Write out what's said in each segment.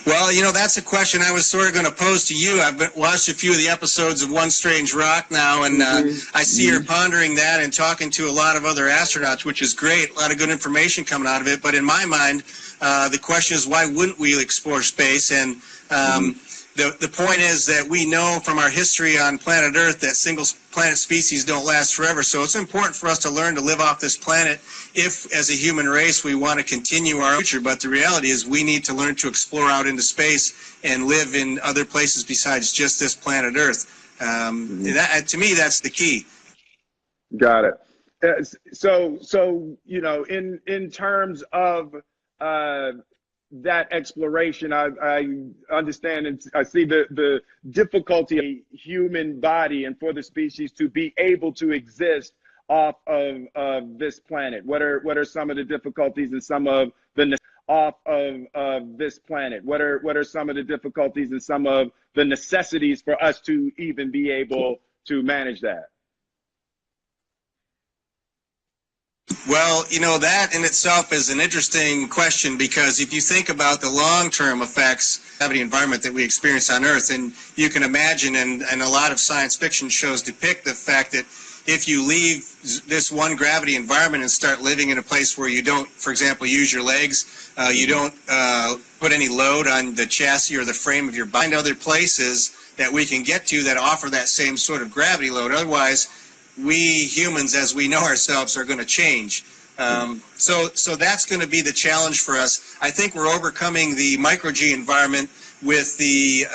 Well, that's a question I was sort of going to pose to you. Watched a few of the episodes of One Strange Rock now, and I see you're pondering that and talking to a lot of other astronauts, which is great. A lot of good information coming out of it. But in my mind, the question is, why wouldn't we explore space? And the point is that we know from our history on planet Earth that single planet species don't last forever. So it's important for us to learn to live off this planet if, as a human race, we want to continue our future. But the reality is we need to learn to explore out into space and live in other places besides just this planet Earth. To me, that's the key. Got it. So in terms of that exploration, I understand and I see the difficulty of the human body and for the species to be able to exist off of this planet. What are some of the difficulties and some of the off of this planet? What are some of the difficulties and some of the necessities for us to even be able to manage that? Well, that in itself is an interesting question, because if you think about the long-term effects of the environment that we experience on Earth, and you can imagine, and a lot of science fiction shows depict the fact that if you leave this one gravity environment and start living in a place where you don't, for example, use your legs, you don't put any load on the chassis or the frame of your body, find other places that we can get to that offer that same sort of gravity load. Otherwise, we humans, as we know ourselves, are going to change. So that's going to be the challenge for us. I think we're overcoming the micro-G environment with the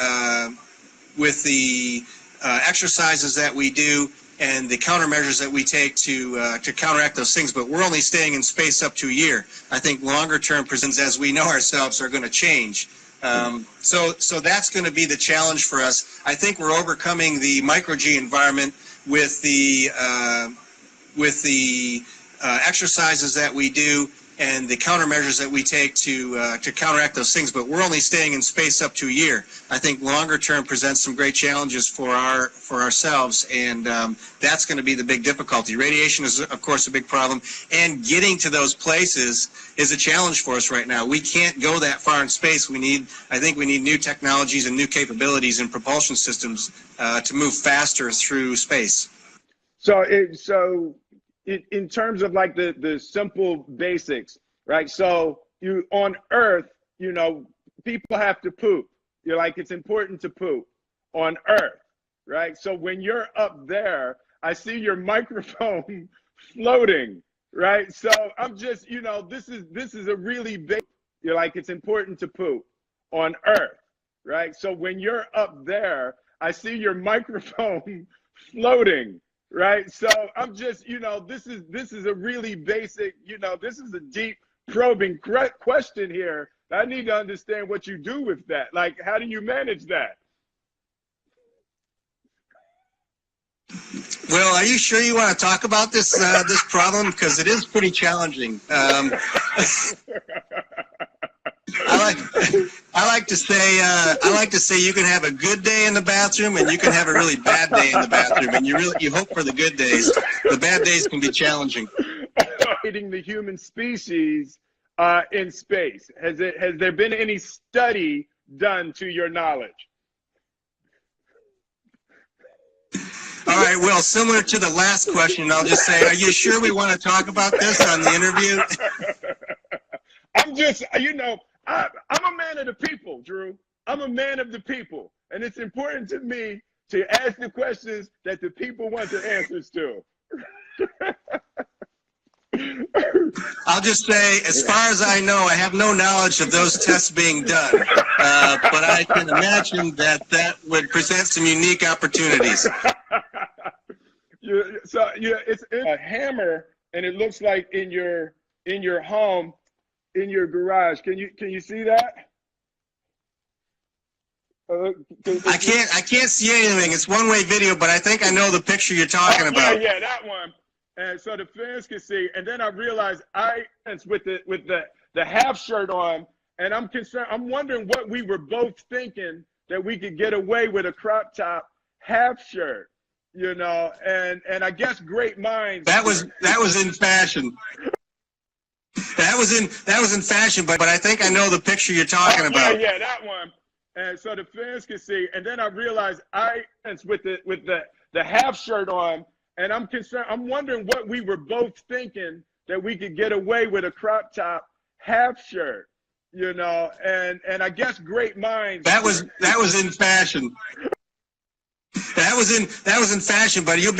exercises that we do and the countermeasures that we take to counteract those things. But we're only staying in space up to a year. I think longer-term presents, as we know ourselves, are going to change. So that's going to be the challenge for us. I think we're overcoming the micro-G environment with the exercises that we do and the countermeasures that we take to counteract those things. But we're only staying in space up to a year. I think longer term presents some great challenges for ourselves, and that's going to be the big difficulty. Radiation is, of course, a big problem, and getting to those places is a challenge for us right now. We can't go that far in space. I think we need new technologies and new capabilities and propulsion systems to move faster through space. So in terms of like the simple basics, right? So you on Earth, people have to poop. You're like, it's important to poop on Earth, right? So when you're up there, I see your microphone floating, right? So I'm just, this is a really big, you're like, it's important to poop on Earth, right? So when you're up there, I see your microphone floating, right? So I'm just, this is a really basic, this is a deep probing question here. I need to understand what you do with that. Like, how do you manage that? Well, are you sure you want to talk about this this problem? Because it is pretty challenging. I like to say you can have a good day in the bathroom and you can have a really bad day in the bathroom, and you hope for the good days. The bad days can be challenging. The human species in space, has there been any study done to your knowledge? All right, well, similar to the last question, I'll just say, are you sure we want to talk about this on the interview? I'm just, I'm a man of the people, Drew. I'm a man of the people. And it's important to me to ask the questions that the people want the answers to. I'll just say, as far as I know, I have no knowledge of those tests being done. But I can imagine that would present some unique opportunities. It's a hammer, and it looks like in your home, in your garage. Can you see that? I can't see anything. It's one-way video, but I think I know the picture you're talking about. Yeah, that one. And so the fans can see. And then I realized it's with the half shirt on, and I'm concerned. I'm wondering what we were both thinking, that we could get away with a crop top half shirt, and I guess great minds. That was in fashion. That was in fashion, but I think I know the picture you're talking about. Yeah, that one. And so the fans can see. And then I realized it's with the half shirt on, and I'm concerned. I'm wondering what we were both thinking that we could get away with a crop top half shirt, and I guess great minds. That was in fashion. That was in fashion, but you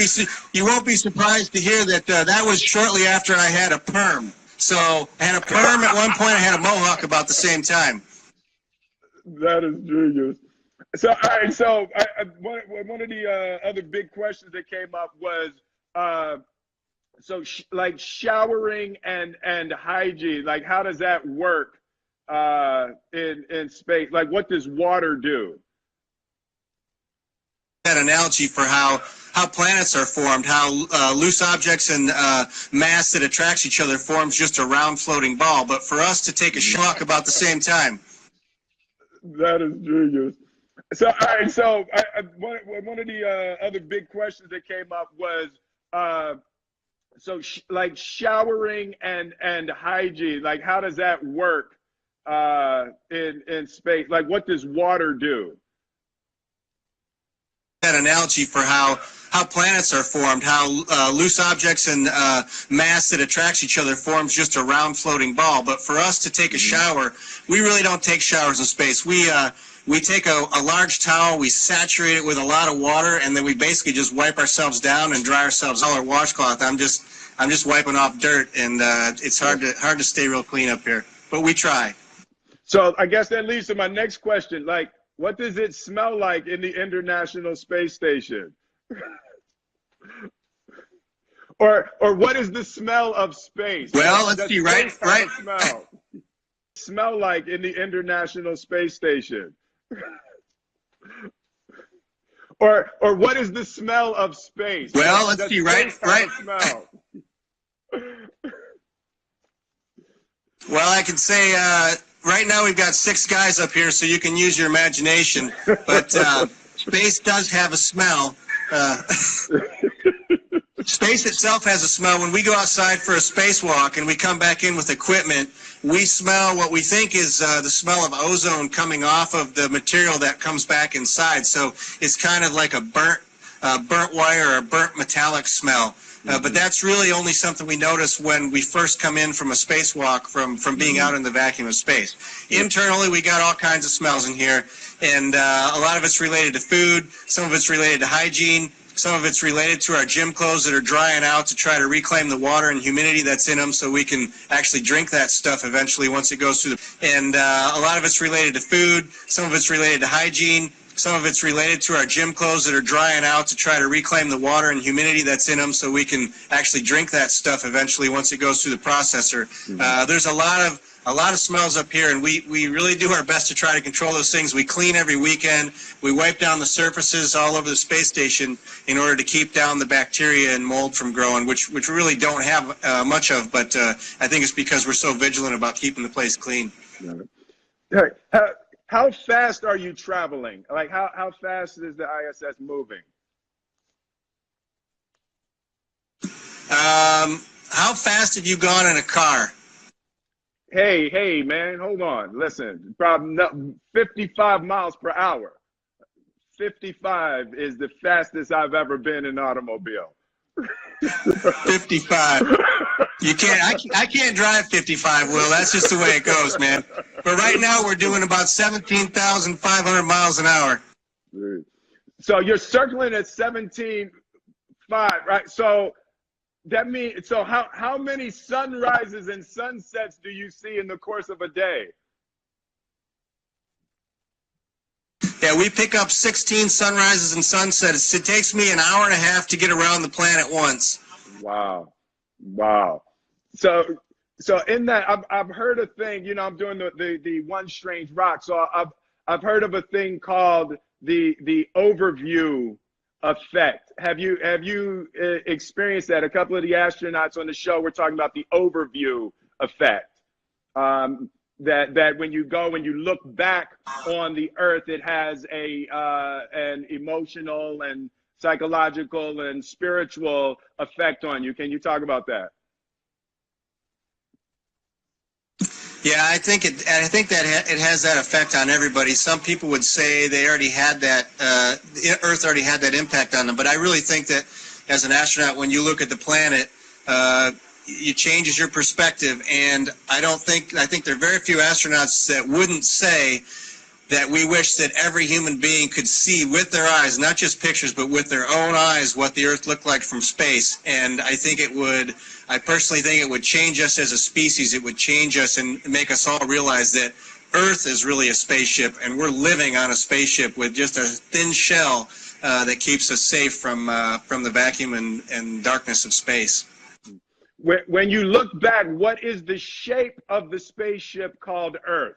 won't be surprised to hear that that was shortly after I had a perm. So I had a perm at one point. I had a mohawk about the same time. That is genius. So, all right. So, one of the other big questions that came up was, like showering and hygiene. Like, how does that work in space? Like, what does water do? That analogy for how planets are formed, how loose objects and mass that attracts each other forms just a round floating ball. But for us to take a shock about the same time. That is genius. So, all right. So, one of the other big questions that came up was, like showering and hygiene. Like, how does that work in space? Like, what does water do? That analogy for how planets are formed, how loose objects and mass that attracts each other forms just a round floating ball. But for us to take a shower, we really don't take showers in space. We take a large towel, we saturate it with a lot of water, and then we basically just wipe ourselves down and dry ourselves all our washcloth. I'm just wiping off dirt, and it's hard to stay real clean up here, but we try. So I guess that leads to my next question. Like, what does it smell like in the International Space Station? or what is the smell of space? Well, let's see, right. Smell like in the International Space Station? or what is the smell of space? Well, let's see, right. Smell? Well, I can say right now we've got 6 guys up here, so you can use your imagination. But space does have a smell. Space itself has a smell. When we go outside for a spacewalk and we come back in with equipment, we smell what we think is the smell of ozone coming off of the material that comes back inside. So it's kind of like a burnt wire or a burnt metallic smell. But that's really only something we notice when we first come in from a spacewalk from being out in the vacuum of space. Internally, we got all kinds of smells in here, and a lot of it's related to food, some of it's related to hygiene, some of it's related to our gym clothes that are drying out to try to reclaim the water and humidity that's in them so we can actually drink that stuff eventually once it goes through and a lot of it's related to food, some of it's related to hygiene, some of it's related to our gym clothes that are drying out to try to reclaim the water and humidity that's in them so we can actually drink that stuff eventually once it goes through the processor. There's a lot of smells up here, and we really do our best to try to control those things. We clean every weekend. We wipe down the surfaces all over the space station in order to keep down the bacteria and mold from growing, which we really don't have much of, but I think it's because we're so vigilant about keeping the place clean. How fast are you traveling? Like, how fast is the ISS moving? How fast have you gone in a car? Hey, man, hold on. Listen, probably 55 miles per hour. 55 is the fastest I've ever been in an automobile. 55. You can't. I can't drive 55, Will. That's just the way it goes, man. But right now we're doing about 17,500 miles an hour. So you're circling at 17.5, right? So that means, so how many sunrises and sunsets do you see in the course of a day? Yeah, we pick up 16 sunrises and sunsets. It takes me an hour and a half to get around the planet once. Wow. So in that, I've heard a thing. You know, I'm doing the One Strange Rock. So I've heard of a thing called the overview effect. Have you experienced that? A couple of the astronauts on the show were talking about the overview effect. That when you go and you look back on the Earth, it has an emotional and psychological and spiritual effect on you. Can you talk about that? Yeah, I think that it has that effect on everybody. Some people would say they already had that, Earth already had that impact on them. But I really think that as an astronaut, when you look at the planet, it changes your perspective. And I think there are very few astronauts that wouldn't say that we wish that every human being could see with their eyes, not just pictures, but with their own eyes, what the Earth looked like from space. And I personally think it would change us as a species. It would change us and make us all realize that Earth is really a spaceship, and we're living on a spaceship with just a thin shell that keeps us safe from the vacuum and darkness of space. When you look back, what is the shape of the spaceship called Earth?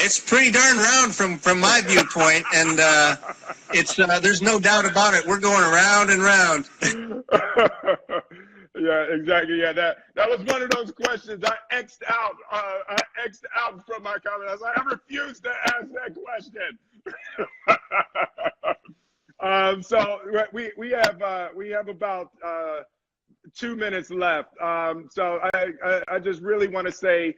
It's pretty darn round from my viewpoint, and there's no doubt about it. We're going around and round. Yeah, exactly. Yeah, that was one of those questions I X'd out. I X'd out from my comment. I was like, I refuse to ask that question. So we have about 2 minutes left. So I just really want to say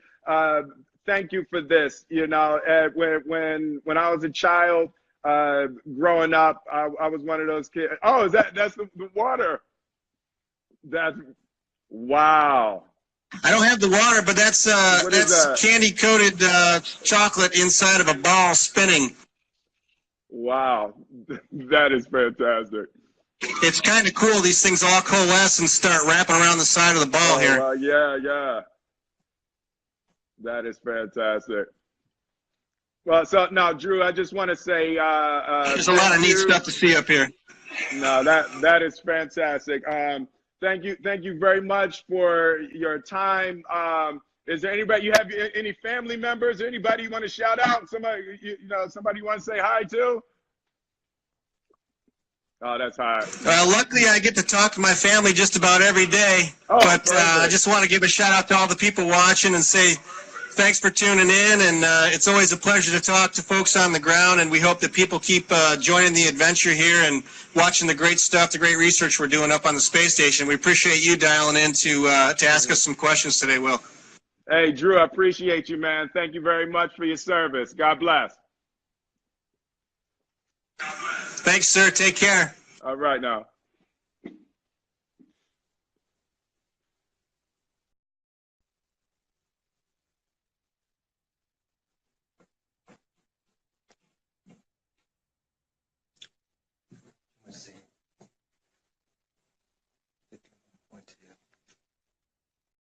thank you for this. You know, when I was a child, growing up, I was one of those kids. Oh, that's the water. That's wow. I don't have the water, but that's candy coated chocolate inside of a ball spinning. Wow, that is fantastic. It's kind of cool. These things all coalesce and start wrapping around the side of the ball here. Yeah. That is fantastic. Well, so now, Drew, I just want to say there's a lot of neat stuff to see up here. No, that is fantastic. Thank you very much for your time. Is there anybody, you have any family members or anybody you want to shout out? Somebody somebody you want to say hi to? Oh, that's hot. Luckily, I get to talk to my family just about every day. But I just want to give a shout out to all the people watching and say thanks for tuning in. And it's always a pleasure to talk to folks on the ground. And we hope that people keep joining the adventure here and watching the great stuff, the great research we're doing up on the space station. We appreciate you dialing in to ask us some questions today, Will. Hey, Drew, I appreciate you, man. Thank you very much for your service. God bless. Thanks, sir. Take care. All right now.